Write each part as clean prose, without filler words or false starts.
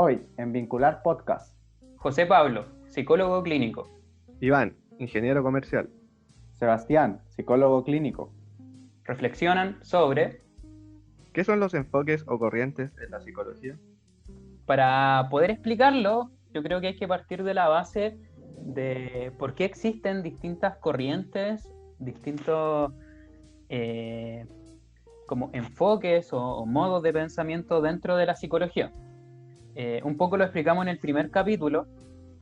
Hoy, en Vincular Podcast, José Pablo, psicólogo clínico. Iván, ingeniero comercial. Sebastián, psicólogo clínico. Reflexionan sobre, ¿Qué son los enfoques o corrientes en la psicología? para poder explicarlo, yo creo que hay que partir de la base de por qué existen distintas corrientes, distintos como enfoques o modos de pensamiento dentro de la psicología. Un poco lo explicamos en el primer capítulo,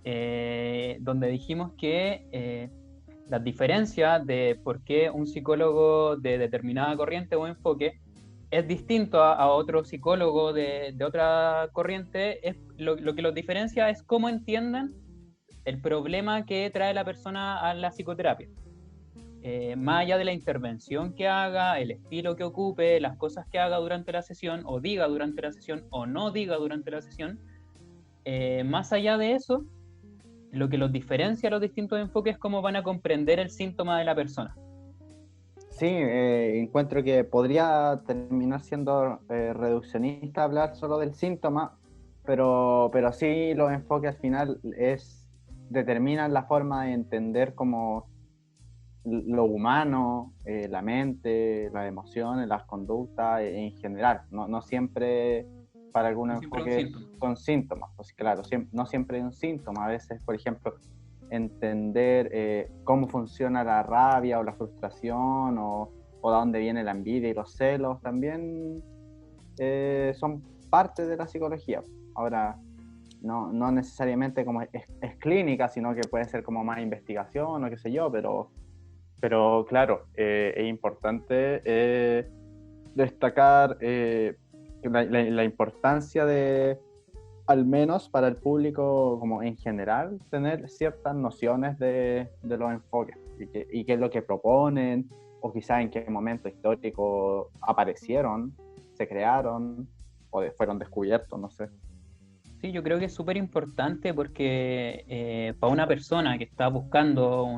donde dijimos que las diferencias de por qué un psicólogo de determinada corriente o enfoque es distinto a otro psicólogo de otra corriente, lo que los diferencia es cómo entienden el problema que trae la persona a la psicoterapia. Más allá de la intervención que haga, el estilo que ocupe, las cosas que haga durante la sesión, o diga durante la sesión, o no diga durante la sesión, más allá de eso, lo que los diferencia a los distintos enfoques es cómo van a comprender el síntoma de la persona. Sí, encuentro que podría terminar siendo reduccionista hablar solo del síntoma, pero sí los enfoques al final determinan la forma de entender como lo humano, la mente, las emociones, las conductas en general. No siempre para algunos enfoques son síntomas, pues claro, no siempre es un síntoma. A veces, por ejemplo, entender cómo funciona la rabia o la frustración o de dónde viene la envidia y los celos también son parte de la psicología. Ahora, no necesariamente como es clínica, sino que puede ser como más investigación o qué sé yo, pero claro, es importante destacar la importancia de, al menos para el público como en general, tener ciertas nociones de los enfoques y qué es lo que proponen, o quizás en qué momento histórico aparecieron, se crearon o fueron descubiertos, no sé. Sí, yo creo que es súper importante porque para una persona que está buscando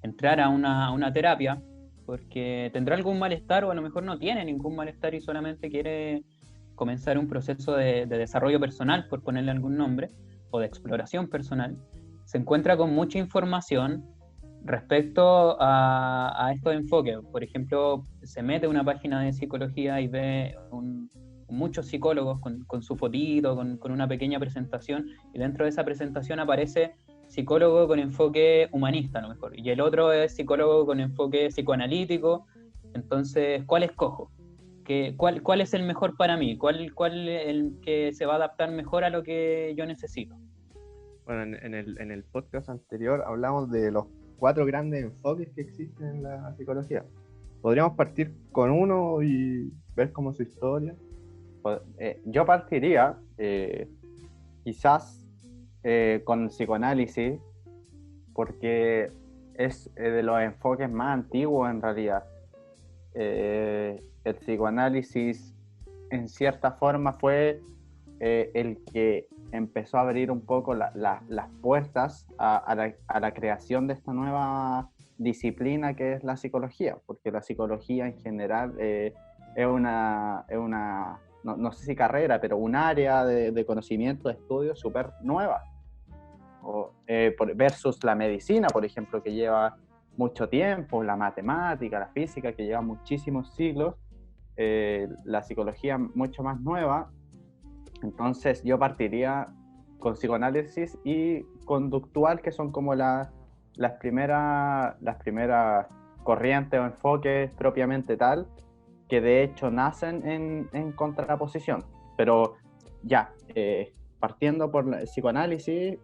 entrar a una terapia, porque tendrá algún malestar o a lo mejor no tiene ningún malestar y solamente quiere comenzar un proceso de desarrollo personal, por ponerle algún nombre, o de exploración personal, se encuentra con mucha información respecto a estos enfoques. Por ejemplo, se mete a una página de psicología y ve muchos psicólogos con su fotito, con una pequeña presentación, y dentro de esa presentación aparece psicólogo con enfoque humanista, a lo mejor, y el otro es psicólogo con enfoque psicoanalítico. Entonces, ¿cuál escojo? ¿Cuál es el mejor para mí? ¿Cuál es el que se va a adaptar mejor a lo que yo necesito? Bueno, en el podcast anterior hablamos de los 4 grandes enfoques que existen en la psicología. ¿Podríamos partir con uno y ver cómo su historia? Yo partiría quizás con el psicoanálisis, porque es de los enfoques más antiguos en realidad. El psicoanálisis en cierta forma fue el que empezó a abrir un poco las puertas a la creación de esta nueva disciplina que es la psicología, porque la psicología en general es una no sé si carrera, pero un área de conocimiento, de estudio súper nueva, versus la medicina, por ejemplo, que lleva mucho tiempo, la matemática, la física, que lleva muchísimos siglos, la psicología mucho más nueva. Entonces yo partiría con psicoanálisis y conductual, que son como las primeras corrientes o enfoques propiamente tal, que de hecho nacen en contraposición. Pero ya, partiendo por el psicoanálisis,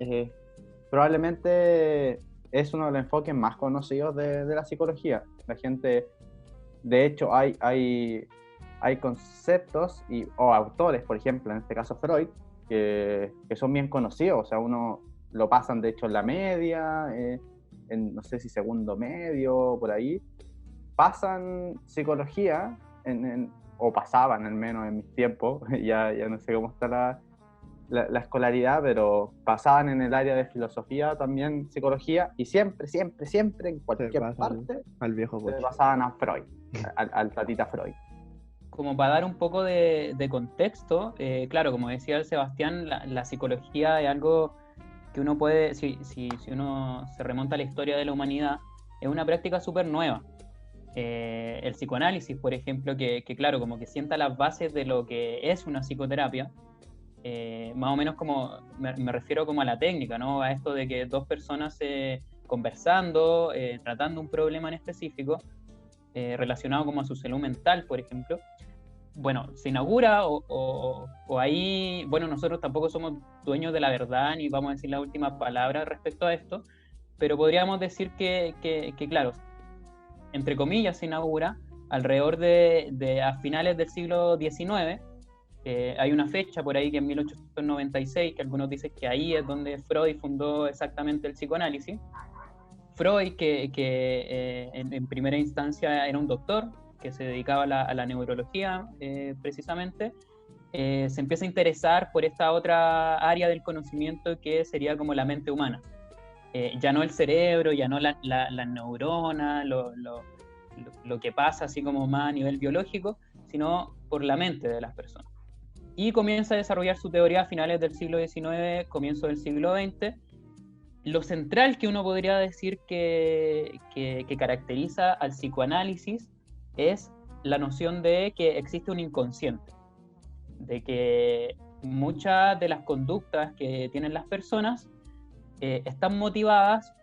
probablemente es uno de los enfoques más conocidos de la psicología. La gente, de hecho, hay conceptos o autores, por ejemplo, en este caso Freud, que son bien conocidos. O sea, uno lo pasan de hecho en la media, en no sé si segundo medio, por ahí. Pasan psicología, o pasaban al menos en mis tiempos, ya no sé cómo está la escolaridad, pero pasaban en el área de filosofía también psicología, y siempre, en cualquier parte, al viejo se coche. pasaban a Freud, al tatita Freud. como para dar un poco de contexto, claro, como decía el Sebastián, la psicología es algo que uno puede, si uno se remonta a la historia de la humanidad, es una práctica súper nueva. El psicoanálisis, por ejemplo, que claro, como que sienta las bases de lo que es una psicoterapia, más o menos como, me refiero como a la técnica, ¿no? A esto de que dos personas conversando, tratando un problema en específico, relacionado como a su salud mental, por ejemplo, bueno, se inaugura o ahí, bueno, nosotros tampoco somos dueños de la verdad ni vamos a decir la última palabra respecto a esto, pero podríamos decir que claro, entre comillas, se inaugura alrededor de a finales del siglo XIX. Hay una fecha por ahí que en 1896, que algunos dicen que ahí es donde Freud fundó exactamente el psicoanálisis. Freud, que en primera instancia era un doctor, que se dedicaba a la neurología precisamente, se empieza a interesar por esta otra área del conocimiento que sería como la mente humana. Ya no el cerebro, ya no la neurona, lo que pasa así como más a nivel biológico, sino por la mente de las personas. Y comienza a desarrollar su teoría a finales del siglo XIX, comienzo del siglo XX. Lo central que uno podría decir que caracteriza al psicoanálisis es la noción de que existe un inconsciente, de que muchas de las conductas que tienen las personas están motivadas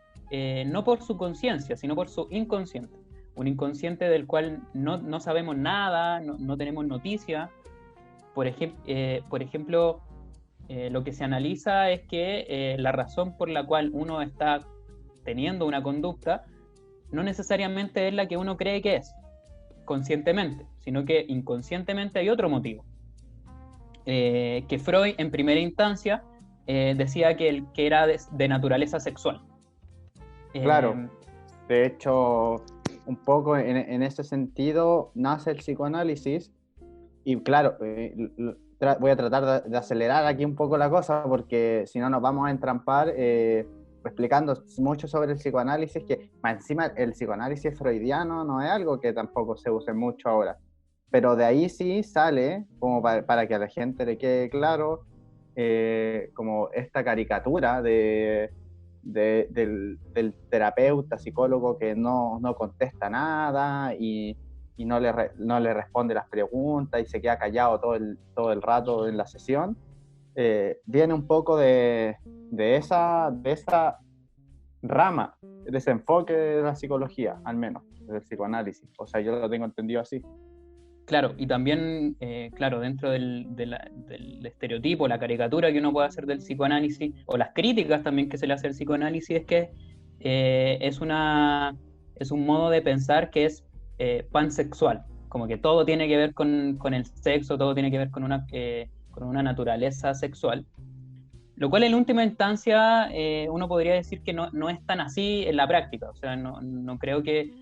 no por su conciencia, sino por su inconsciente. Un inconsciente del cual no sabemos nada, no tenemos noticia. Por ejemplo, lo que se analiza es que la razón por la cual uno está teniendo una conducta no necesariamente es la que uno cree que es, conscientemente, sino que inconscientemente hay otro motivo. Que Freud, en primera instancia, decía que era de naturaleza sexual. Claro, de hecho, un poco en ese sentido nace el psicoanálisis y claro, voy a tratar de acelerar aquí un poco la cosa porque si no nos vamos a entrampar explicando mucho sobre el psicoanálisis, que más encima el psicoanálisis freudiano no es algo que tampoco se use mucho ahora, pero de ahí sí sale, como para que a la gente le quede claro, como esta caricatura del terapeuta, psicólogo que no contesta nada y no le responde las preguntas y se queda callado todo el rato en la sesión, viene un poco de esa rama, de ese enfoque de la psicología, al menos, del psicoanálisis. O sea, yo lo tengo entendido así. Claro, y también, claro, dentro del estereotipo, la caricatura que uno puede hacer del psicoanálisis, o las críticas también que se le hace al psicoanálisis, es que es un modo de pensar que es pansexual, como que todo tiene que ver con el sexo, todo tiene que ver con una naturaleza sexual, lo cual en última instancia uno podría decir que no es tan así en la práctica. O sea, no creo que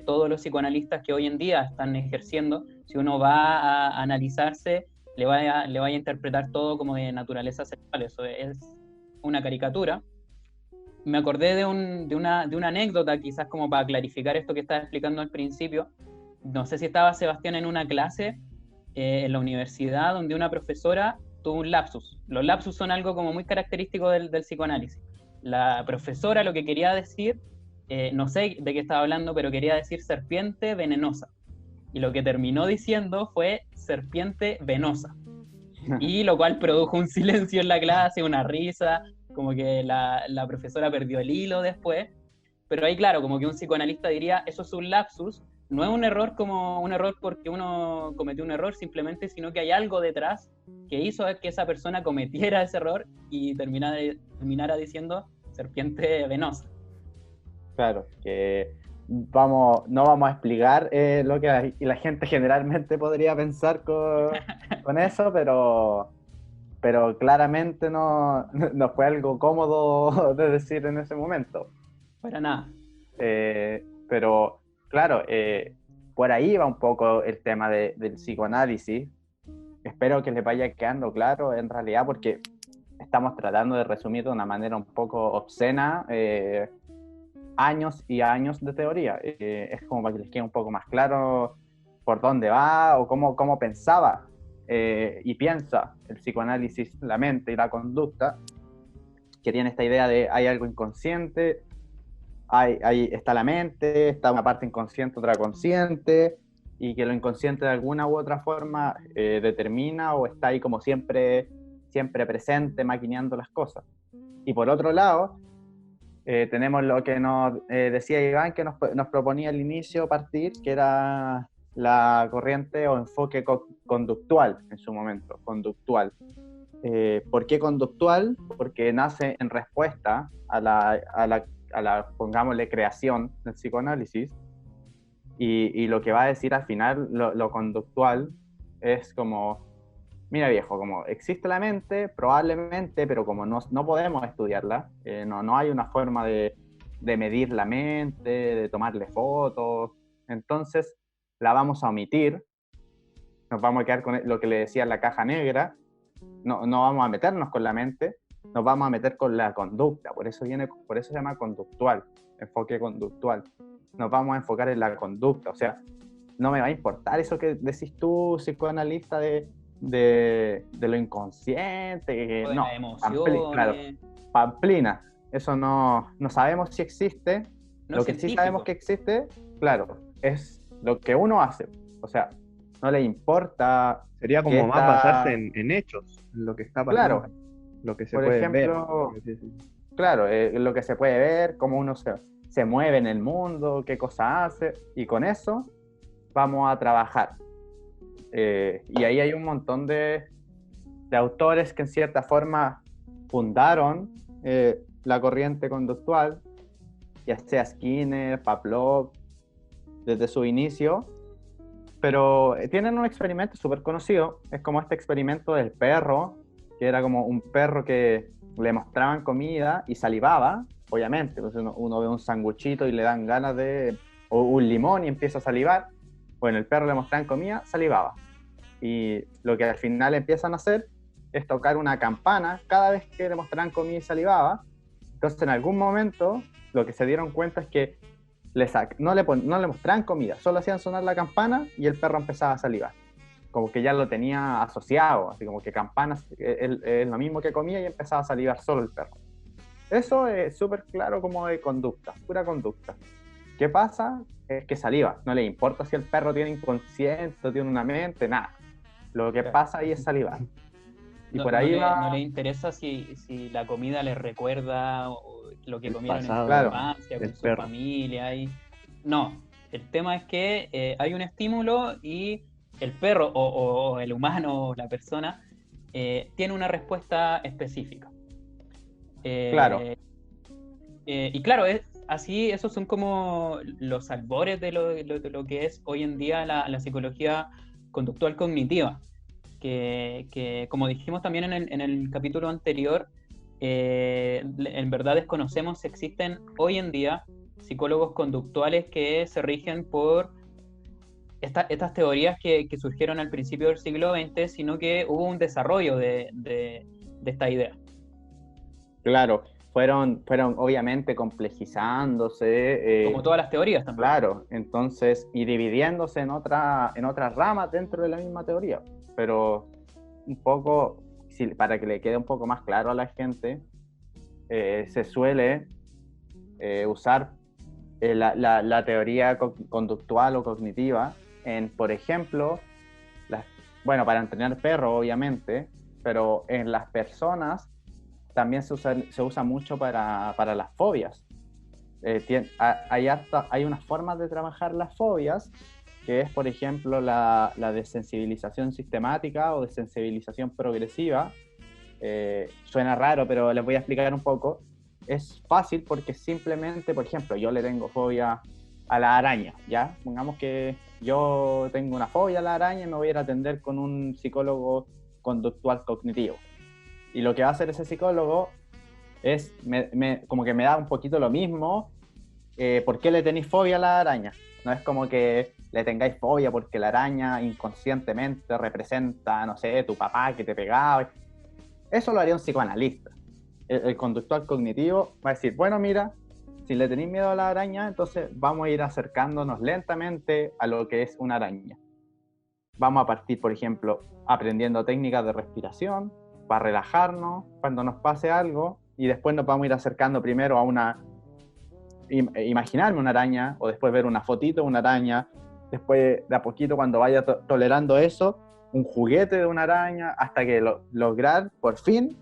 todos los psicoanalistas que hoy en día están ejerciendo, si uno va a analizarse, le vaya a interpretar todo como de naturaleza sexual. Eso es una caricatura. Me acordé de una anécdota, quizás como para clarificar esto que estaba explicando al principio. No sé si estaba Sebastián en una clase en la universidad donde una profesora tuvo un lapsus. Los lapsus son algo como muy característico del psicoanálisis. La profesora lo que quería decir, no sé de qué estaba hablando, pero quería decir serpiente venenosa. Y lo que terminó diciendo fue serpiente venosa. Y lo cual produjo un silencio en la clase, una risa, como que la profesora perdió el hilo después. Pero ahí, claro, como que un psicoanalista diría, eso es un lapsus, no es un error como un error porque uno cometió un error simplemente, sino que hay algo detrás que hizo que esa persona cometiera ese error y terminara diciendo serpiente venosa. Claro, que no vamos a explicar lo que la gente generalmente podría pensar con eso, pero claramente no fue algo cómodo de decir en ese momento. Para nada. Pero claro, por ahí va un poco el tema del psicoanálisis. Espero que les vaya quedando claro en realidad, porque estamos tratando de resumir de una manera un poco obscena años y años de teoría. Es como para que les quede un poco más claro por dónde va o cómo pensaba y piensa el psicoanálisis, la mente y la conducta, que tiene esta idea de hay algo inconsciente, está la mente, está una parte inconsciente, otra consciente, y que lo inconsciente de alguna u otra forma determina o está ahí como siempre presente, maquineando las cosas. Y por otro lado, tenemos lo que nos decía Iván, que nos proponía al inicio partir, que era la corriente o enfoque conductual en su momento, conductual. ¿Por qué conductual? Porque nace en respuesta a la pongámosle, creación del psicoanálisis, y lo que va a decir al final, lo conductual, es como, mira viejo, como existe la mente, probablemente, pero como no podemos estudiarla, no hay una forma de medir la mente, de tomarle fotos, entonces la vamos a omitir, nos vamos a quedar con lo que le decía la caja negra, no vamos a meternos con la mente, nos vamos a meter con la conducta, por eso se llama conductual, enfoque conductual. Nos vamos a enfocar en la conducta, o sea, no me va a importar eso que decís tú, psicoanalista, de lo inconsciente, no, claro, pamplina, eso no sabemos si existe, no lo que sí sabemos que existe, claro, es lo que uno hace, o sea, no le importa. Sería como más basarse en hechos, en lo que está pasando, claro, lo que se por puede ejemplo, ver. Claro, lo que se puede ver, cómo uno se mueve en el mundo, qué cosa hace, y con eso vamos a trabajar. Y ahí hay un montón de autores que en cierta forma fundaron la corriente conductual, ya sea Skinner, Pavlov, desde su inicio, pero tienen un experimento súper conocido, es como este experimento del perro, que era como un perro que le mostraban comida y salivaba, obviamente, pues uno ve un sanguchito y le dan ganas o un limón y empieza a salivar, bueno, el perro le mostraban comida, salivaba, y lo que al final empiezan a hacer es tocar una campana cada vez que le mostraban comida y salivaba, entonces en algún momento lo que se dieron cuenta es que no le mostraban comida, solo hacían sonar la campana y el perro empezaba a salivar. Como que ya lo tenía asociado, así como que campanas es lo mismo que comía y empezaba a salivar solo el perro. Eso es súper claro como de conducta, pura conducta. ¿Qué pasa? Es que saliva. No le importa si el perro tiene inconsciente, tiene una mente, nada. Lo que pasa ahí es salivar. Y por ahí no le interesa si la comida le recuerda lo que comieron en su infancia, con su familia. No, el tema es que hay un estímulo y el perro o el humano o la persona tiene una respuesta específica. Claro. Y claro, así, esos son como los albores de lo que es hoy en día la psicología conductual cognitiva. Que como dijimos también en el capítulo anterior, en verdad desconocemos si existen hoy en día psicólogos conductuales que se rigen por estas teorías que surgieron al principio del siglo XX, sino que hubo un desarrollo de esta idea. Claro, fueron obviamente complejizándose. Como todas las teorías también. Claro, entonces, y dividiéndose en otras ramas dentro de la misma teoría. Pero un poco, para que le quede un poco más claro a la gente, se suele usar la teoría conductual o cognitiva en, por ejemplo, para entrenar perros, obviamente, pero en las personas también se usa mucho para las fobias. Hay unas formas de trabajar las fobias, que es, por ejemplo, la desensibilización sistemática o desensibilización progresiva. Suena raro, pero les voy a explicar un poco. Es fácil porque simplemente, por ejemplo, yo le tengo fobia a la araña, ¿ya? Pongamos que yo tengo una fobia a la araña y me voy a ir a atender con un psicólogo conductual cognitivo. Y lo que va a hacer ese psicólogo es, como que me da un poquito lo mismo, ¿por qué le tenéis fobia a la araña? No es como que le tengáis fobia porque la araña inconscientemente representa, no sé, tu papá que te pegaba. Eso lo haría un psicoanalista. El conductual cognitivo va a decir, bueno, mira, si le tenéis miedo a la araña, entonces vamos a ir acercándonos lentamente a lo que es una araña. vamos a partir, por ejemplo, aprendiendo técnicas de respiración para relajarnos cuando nos pase algo, y después nos vamos a ir acercando primero a imaginarme una araña, o después ver una fotito de una araña, después de a poquito, cuando vaya tolerando eso, un juguete de una araña, hasta que lograr por fin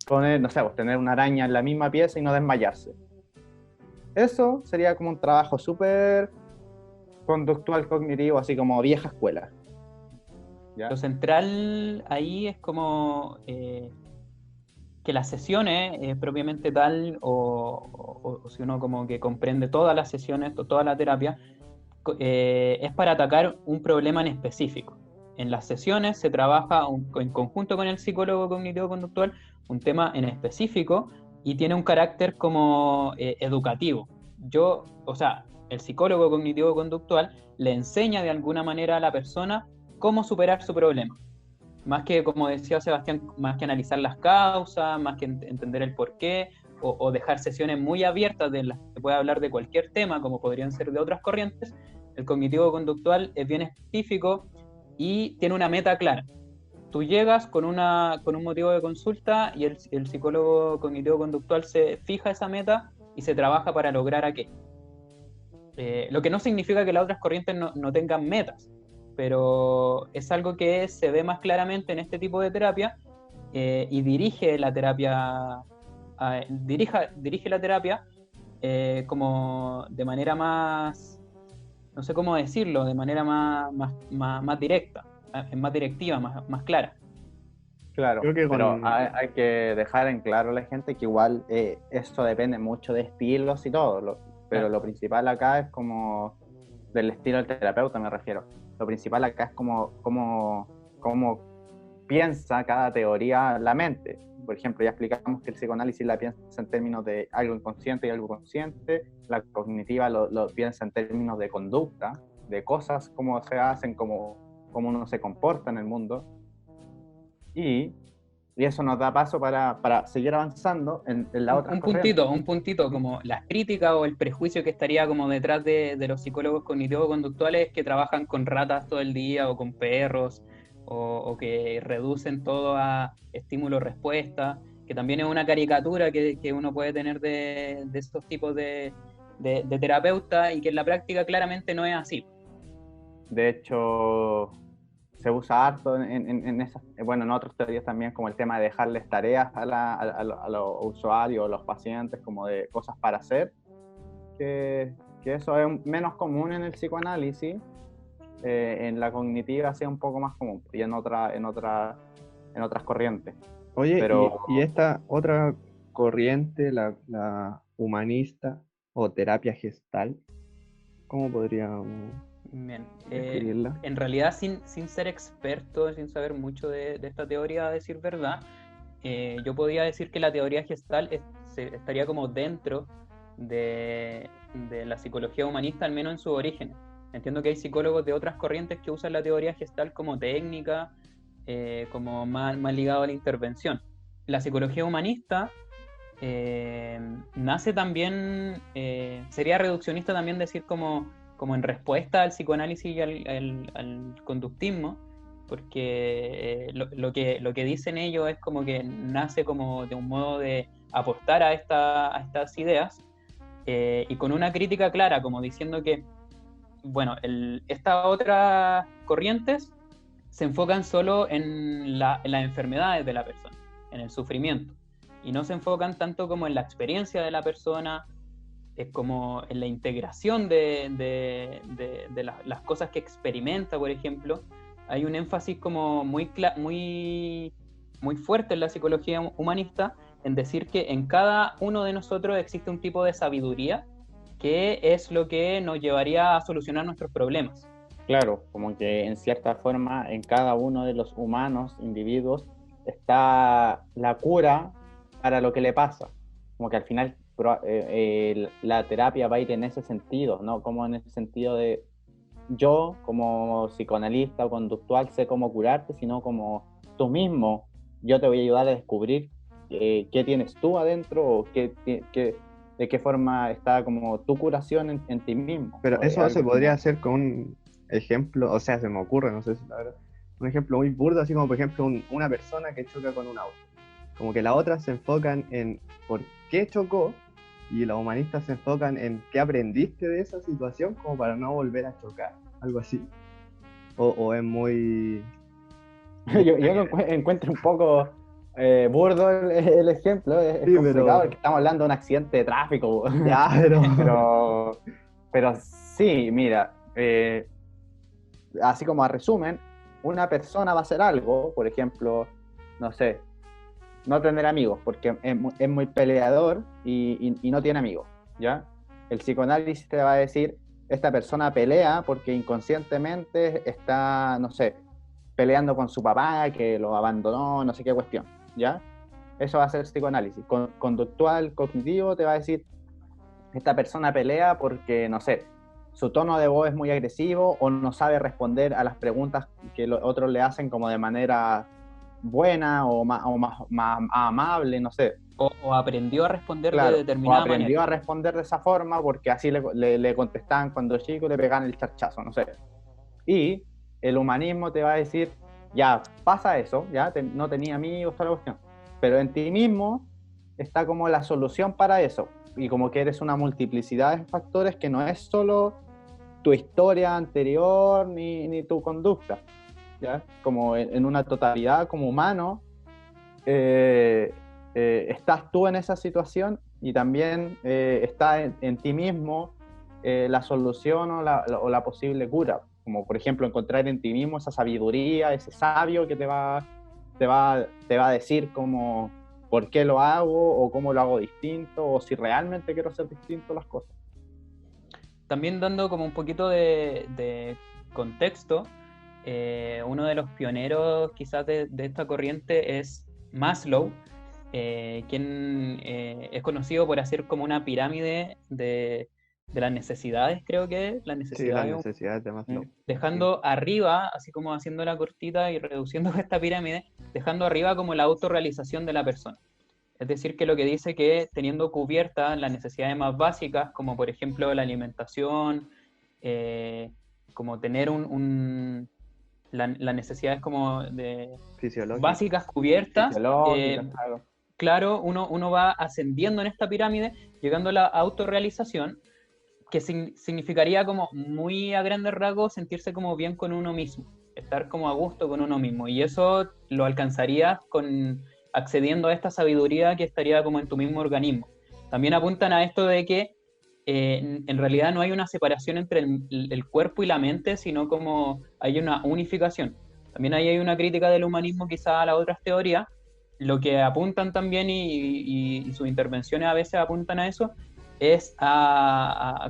poner, no sé, pues, tener una araña en la misma pieza y no desmayarse. Eso sería como un trabajo súper conductual cognitivo, así como vieja escuela. ¿Ya? Lo central ahí es como que las sesiones propiamente tal, o si uno como que comprende todas las sesiones, toda la terapia, es para atacar un problema en específico. En las sesiones se trabaja en conjunto con el psicólogo cognitivo-conductual un tema en específico y tiene un carácter como educativo. O sea, el psicólogo cognitivo-conductual le enseña de alguna manera a la persona cómo superar su problema. Más que, como decía Sebastián, más que analizar las causas, más que entender el porqué, o dejar sesiones muy abiertas de las que se puede hablar de cualquier tema, como podrían ser de otras corrientes, el cognitivo-conductual es bien específico y tiene una meta clara. Tú llegas con un motivo de consulta y el psicólogo cognitivo-conductual se fija esa meta y se trabaja para lograr aquello. Lo que no significa que las otras corrientes no tengan metas, pero es algo que se ve más claramente en este tipo de terapia y dirige la terapia, dirige la terapia como de manera más, no sé cómo decirlo, de manera más directa, más directiva, más clara. Claro, Creo que pero con... hay que dejar en claro a la gente que igual esto depende mucho de estilos y todo, pero Claro. lo principal acá es como del estilo del terapeuta, me refiero. Lo principal acá es como piensa cada teoría la mente. Por ejemplo, ya explicamos que el psicoanálisis la piensa en términos de algo inconsciente y algo consciente, la cognitiva lo piensa en términos de conducta, de cosas, cómo se hacen, cómo uno se comporta en el mundo. Y eso nos da paso para seguir avanzando en las otras corrientes. Un puntito, como las críticas o el prejuicio que estaría como detrás de los psicólogos cognitivo-conductuales que trabajan con ratas todo el día o con perros o que reducen todo a estímulo-respuesta, que también es una caricatura que uno puede tener de estos tipos de terapeutas y que en la práctica claramente no es así. De hecho, se usa harto en esas, bueno, en otras teorías también, como el tema de dejarles tareas a los usuarios, los pacientes, como de cosas para hacer, que eso es menos común en el psicoanálisis, en la cognitiva sí es un poco más común, y en otras corrientes. Oye, Pero y esta otra corriente, la humanista o terapia gestal, ¿cómo podríamos Bien. describirla? En realidad, sin ser experto, sin saber mucho de esta teoría, a decir verdad, yo podría decir que la teoría gestal estaría como dentro de la psicología humanista, al menos en sus orígenes. Entiendo que hay psicólogos de otras corrientes que usan la teoría gestal como técnica, como más ligado a la intervención. La psicología humanista nace también, sería reduccionista también decir como en respuesta al psicoanálisis y al conductismo, porque lo que dicen ellos es como que nace como de un modo de aportar a estas ideas y con una crítica clara, como diciendo que, bueno, estas otras corrientes se enfocan solo en las enfermedades de la persona, en el sufrimiento, y no se enfocan tanto como en la experiencia de la persona, es como en la integración de las cosas que experimenta, por ejemplo. Hay un énfasis como muy fuerte en la psicología humanista en decir que en cada uno de nosotros existe un tipo de sabiduría que es lo que nos llevaría a solucionar nuestros problemas. claro, como que en cierta forma en cada uno de los humanos, individuos, está la cura para lo que le pasa. Como que al final la terapia va a ir en ese sentido, ¿no? Como en ese sentido de yo como psicoanalista o conductual sé cómo curarte, sino como tú mismo, yo te voy a ayudar a descubrir qué tienes tú adentro o de qué forma está como tu curación en ti mismo. Pero eso se podría hacer con ejemplo, o sea, se me ocurre, no sé si la verdad, un ejemplo muy burdo, así como por ejemplo una persona que choca con un auto. Como que las otras se enfocan en por qué chocó y los humanistas se enfocan en qué aprendiste de esa situación como para no volver a chocar, algo así. O es muy... Yo lo encuentro un poco burdo el ejemplo, es Sí, complicado pero... porque estamos hablando de un accidente de tráfico. Ya, pero... pero, pero sí, mira, así como a resumen, una persona va a hacer algo, por ejemplo, no sé, no tener amigos, porque es muy peleador y no tiene amigos, ¿ya? El psicoanálisis te va a decir, esta persona pelea porque inconscientemente está, no sé, peleando con su papá, que lo abandonó, no sé qué cuestión, ¿ya? Eso va a ser psicoanálisis. Conductual, cognitivo, te va a decir, esta persona pelea porque, no sé, su tono de voz es muy agresivo o no sabe responder a las preguntas que los otros le hacen como de manera buena o más amable, no sé. O aprendió a responder de Claro, o determinada aprendió manera. a responder de esa forma porque así le contestaban cuando chico, le pegaban el charchazo, no sé. Y el humanismo te va a decir, ya, pasa eso, ya, no tenía amigos, toda la cuestión, pero en ti mismo está como la solución para eso, y como que eres una multiplicidad de factores que no es solo tu historia anterior ni tu conducta, ¿ya? Como en una totalidad como humano, estás tú en esa situación y también está en ti mismo la solución o la posible cura, como por ejemplo encontrar en ti mismo esa sabiduría, ese sabio que te va a decir cómo, por qué lo hago o cómo lo hago distinto o si realmente quiero hacer distinto las cosas. También dando como un poquito de contexto, uno de los pioneros quizás de esta corriente es Maslow, quien es conocido por hacer como una pirámide de las necesidades, creo que las Sí, las necesidades, necesidades de Maslow. dejando arriba, así como haciendo la cortita y reduciendo esta pirámide, dejando arriba como la autorrealización de la persona. Es decir, que lo que dice que teniendo cubiertas las necesidades más básicas, como por ejemplo la alimentación, como tener las necesidades como de Fisiológico. básicas cubiertas, Fisiológicas, claro. claro, uno va ascendiendo en esta pirámide, llegando a la autorrealización, que significaría como muy a grandes rasgos sentirse como bien con uno mismo, estar como a gusto con uno mismo, y eso lo alcanzarías con accediendo a esta sabiduría que estaría como en tu mismo organismo. También apuntan a esto de que en realidad no hay una separación entre el cuerpo y la mente, sino como hay una unificación. También ahí hay una crítica del humanismo quizá a las otras teorías. Lo que apuntan también y sus intervenciones a veces apuntan a eso es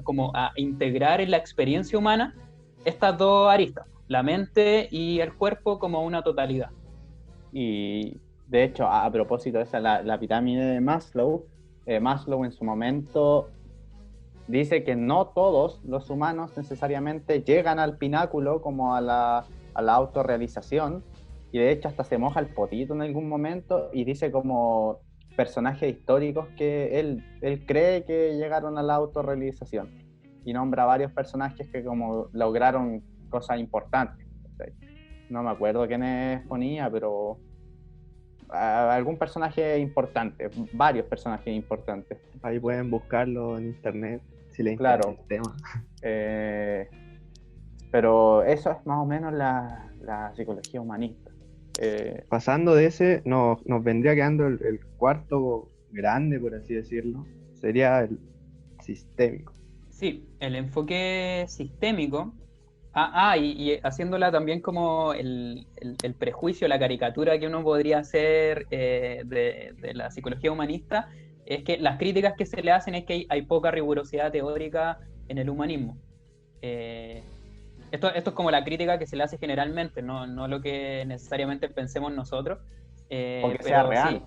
como a integrar en la experiencia humana estas dos aristas, la mente y el cuerpo como una totalidad. Y de hecho, a propósito de esa, la pirámide de Maslow, Maslow en su momento dice que no todos los humanos necesariamente llegan al pináculo como a la autorrealización, y de hecho hasta se moja el potito en algún momento y dice como personajes históricos que él cree que llegaron a la autorrealización y nombra varios personajes que como lograron cosas importantes. No me acuerdo quiénes ponía, pero algún personaje importante, varios personajes importantes. Ahí pueden buscarlo en internet si les interesa Claro. el tema. Pero eso es más o menos la psicología humanista. Pasando de ese, nos vendría quedando el cuarto grande, por así decirlo. Sería el sistémico. Sí, el enfoque sistémico. Y haciéndola también como el prejuicio, la caricatura que uno podría hacer de la psicología humanista, es que las críticas que se le hacen es que hay poca rigurosidad teórica en el humanismo. Esto es como la crítica que se le hace generalmente, no lo que necesariamente pensemos nosotros. O que sea real. Sí,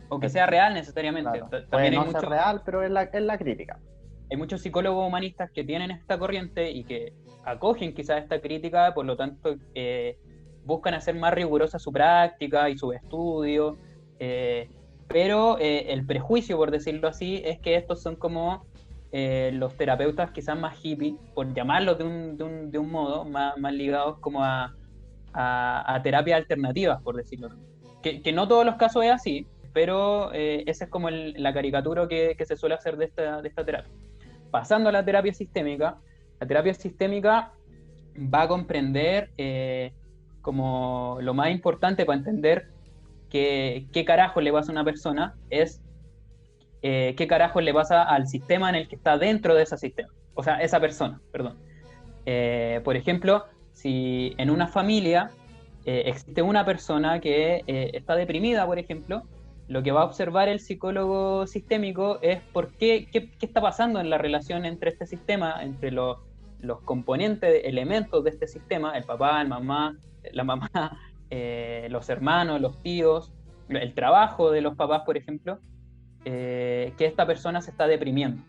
o que sea real necesariamente. Claro. Puede También no ser real, pero es la crítica. Hay muchos psicólogos humanistas que tienen esta corriente y que acogen quizás esta crítica, por lo tanto buscan hacer más rigurosa su práctica y su estudio, pero el prejuicio, por decirlo así, es que estos son como los terapeutas quizás más hippies, por llamarlos de un modo, más ligados como a terapias alternativas, por decirlo. Que no todos los casos es así, pero esa es como la caricatura que se suele hacer de esta terapia. Pasando a la terapia sistémica va a comprender como lo más importante para entender qué carajo le pasa a una persona es qué carajo le pasa al sistema en el que está dentro de ese sistema, o sea, esa persona, perdón. Por ejemplo, si en una familia existe una persona que está deprimida, por ejemplo, lo que va a observar el psicólogo sistémico es qué está pasando en la relación entre este sistema, entre los componentes, elementos de este sistema, el papá, la mamá, los hermanos, los tíos, el trabajo de los papás, por ejemplo, que esta persona se está deprimiendo.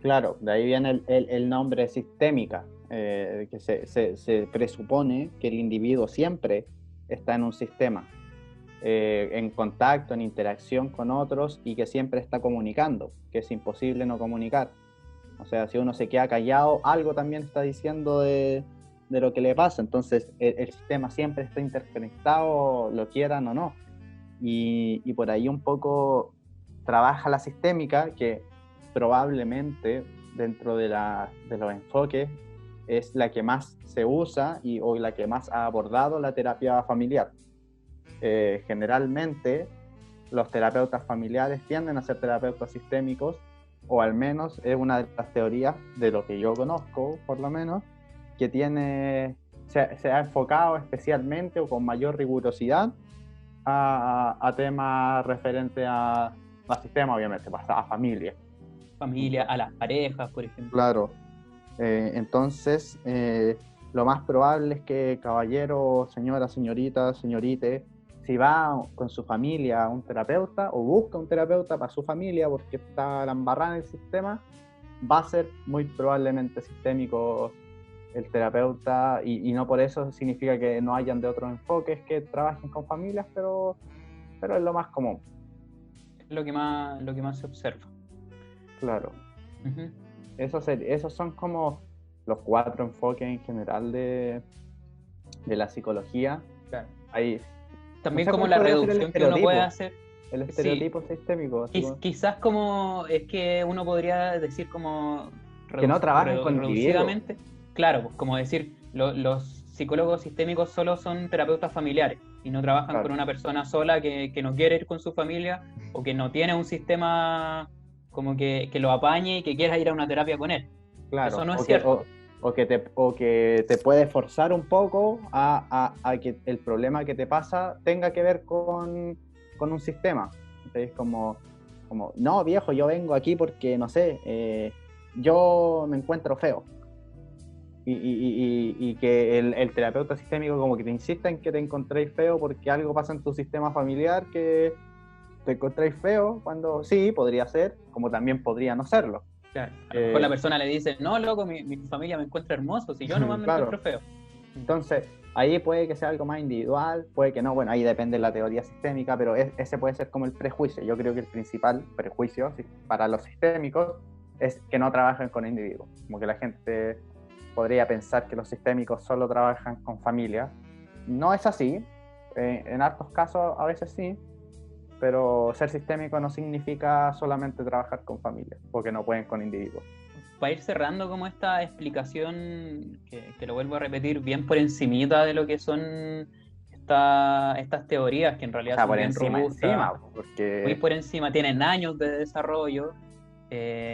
Claro, de ahí viene el nombre sistémica, que se presupone que el individuo siempre está en un sistema, en contacto, en interacción con otros, y que siempre está comunicando, que es imposible no comunicar. O sea, si uno se queda callado, algo también está diciendo de lo que le pasa. Entonces, el sistema siempre está interconectado, lo quieran o no. Y por ahí un poco trabaja la sistémica, que probablemente dentro de los enfoques es la que más se usa o la que más ha abordado la terapia familiar. Generalmente los terapeutas familiares tienden a ser terapeutas sistémicos, o al menos es una de las teorías, de lo que yo conozco por lo menos, que se ha enfocado especialmente o con mayor rigurosidad a temas referentes a sistema, obviamente, a familia. Familia, a las parejas, por ejemplo. Claro. Entonces, lo más probable es que caballero, señora, señorita, señorite, si va con su familia a un terapeuta o busca un terapeuta para su familia porque está la embarrada en el sistema, va a ser muy probablemente sistémico el terapeuta, y no por eso significa que no hayan de otros enfoques que trabajen con familias, pero es lo más común. Es lo que más se observa. Claro. Uh-huh. Esos son como los 4 enfoques en general de la psicología. Claro. Ahí, también no sé como la reducción que uno puede hacer. El estereotipo sistémico. Quizás como es que uno podría decir como que no trabajan con reducidamente. Claro, pues como decir, los psicólogos sistémicos solo son terapeutas familiares y no trabajan con una persona sola que no quiere ir con su familia o que no tiene un sistema como que lo apañe y que quiera ir a una terapia con él. Claro. Eso no es cierto. O que te puede forzar un poco a que el problema que te pasa tenga que ver con un sistema. Entonces, como, no, viejo, yo vengo aquí porque, no sé, yo me encuentro feo. Y que el terapeuta sistémico como que te insista en que te encontréis feo porque algo pasa en tu sistema familiar que te encontréis feo, cuando sí, podría ser, como también podría no serlo. Claro, a lo mejor la persona le dice, no, loco, mi familia me encuentra hermoso, si yo nomás me encuentro feo. Entonces, ahí puede que sea algo más individual, puede que no, bueno, ahí depende de la teoría sistémica, pero ese puede ser como el prejuicio. Yo creo que el principal prejuicio para los sistémicos es que no trabajan con individuos, como que la gente podría pensar que los sistémicos solo trabajan con familia. No es así, en hartos casos a veces sí, pero ser sistémico no significa solamente trabajar con familias, porque no pueden con individuos. Para ir cerrando como esta explicación, que lo vuelvo a repetir, bien por encimita de lo que son estas teorías, que en realidad son bien robustas, porque... muy por encima, tienen años de desarrollo,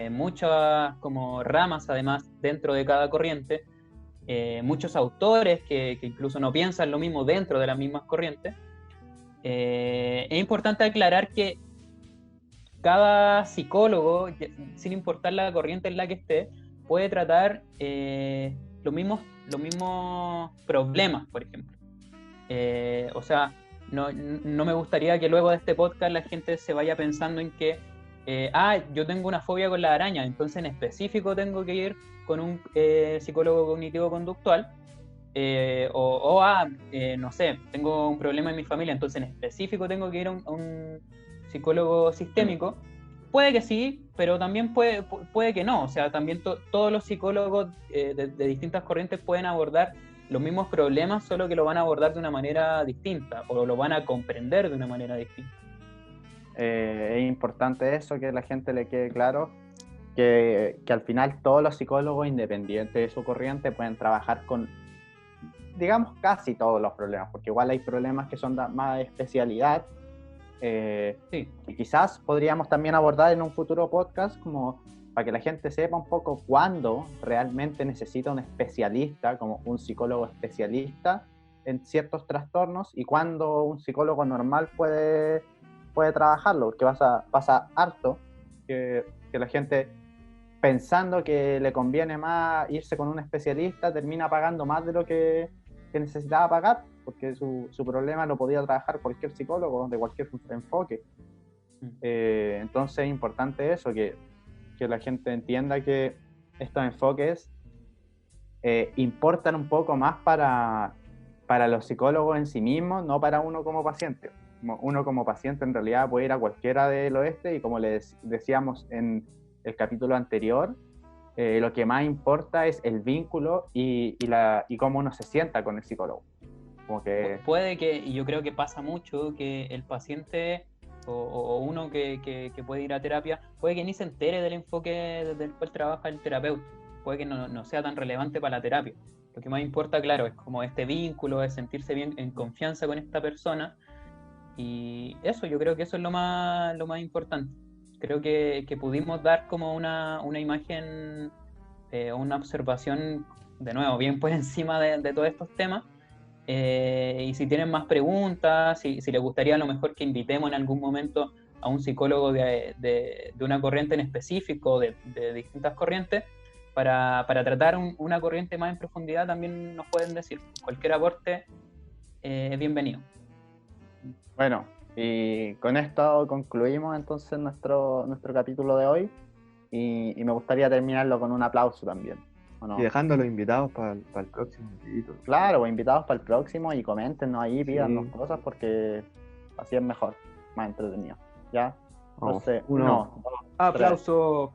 muchas como ramas además dentro de cada corriente, muchos autores que incluso no piensan lo mismo dentro de las mismas corrientes. Es importante aclarar que cada psicólogo, sin importar la corriente en la que esté, puede tratar los mismos problemas, por ejemplo. O sea, no me gustaría que luego de este podcast la gente se vaya pensando en que yo tengo una fobia con la araña, entonces en específico tengo que ir con un psicólogo cognitivo-conductual, no sé, tengo un problema en mi familia, entonces en específico tengo que ir a un psicólogo sistémico, puede que sí, pero también puede que no. O sea, también todos los psicólogos de distintas corrientes pueden abordar los mismos problemas, solo que lo van a abordar de una manera distinta, o lo van a comprender de una manera distinta. Es importante eso, que a la gente le quede claro que al final todos los psicólogos, independientes de su corriente, pueden trabajar con, digamos, casi todos los problemas, porque igual hay problemas que son más de especialidad, Sí. y quizás podríamos también abordar en un futuro podcast, como para que la gente sepa un poco cuándo realmente necesita un especialista, como un psicólogo especialista en ciertos trastornos, y cuándo un psicólogo normal puede trabajarlo, porque pasa harto que la gente, pensando que le conviene más irse con un especialista, termina pagando más de lo que necesitaba pagar, porque su problema lo podía trabajar cualquier psicólogo de cualquier enfoque. Entonces es importante eso, que la gente entienda que estos enfoques importan un poco más para los psicólogos en sí mismos, no para uno como paciente. Uno como paciente en realidad puede ir a cualquiera del oeste, y como les decíamos en el capítulo anterior, lo que más importa es el vínculo y cómo uno se sienta con el psicólogo. Como que... Puede que, y yo creo que pasa mucho, que el paciente o uno que puede ir a terapia, puede que ni se entere del enfoque desde el cual trabaja el terapeuta, puede que no sea tan relevante para la terapia. Lo que más importa, claro, es como este vínculo, es sentirse bien, en confianza con esta persona, y eso, yo creo que eso es lo más importante. Creo que pudimos dar como una imagen, una observación, de nuevo, bien por encima de todos estos temas. Y si tienen más preguntas, si les gustaría a lo mejor que invitemos en algún momento a un psicólogo de una corriente en específico, de distintas corrientes, para tratar una corriente más en profundidad, también nos pueden decir. Cualquier aporte es bienvenido. Bueno, y con esto concluimos entonces nuestro capítulo de hoy, y me gustaría terminarlo con un aplauso también. ¿O no? Y dejando los invitados para el próximo capítulo. Claro, pues invitados para el próximo, y coméntenos ahí, Sí. pídanos cosas, porque así es mejor, más entretenido. ¿Ya? Vamos, Entonces, 1, 1, 2, 3. Aplauso.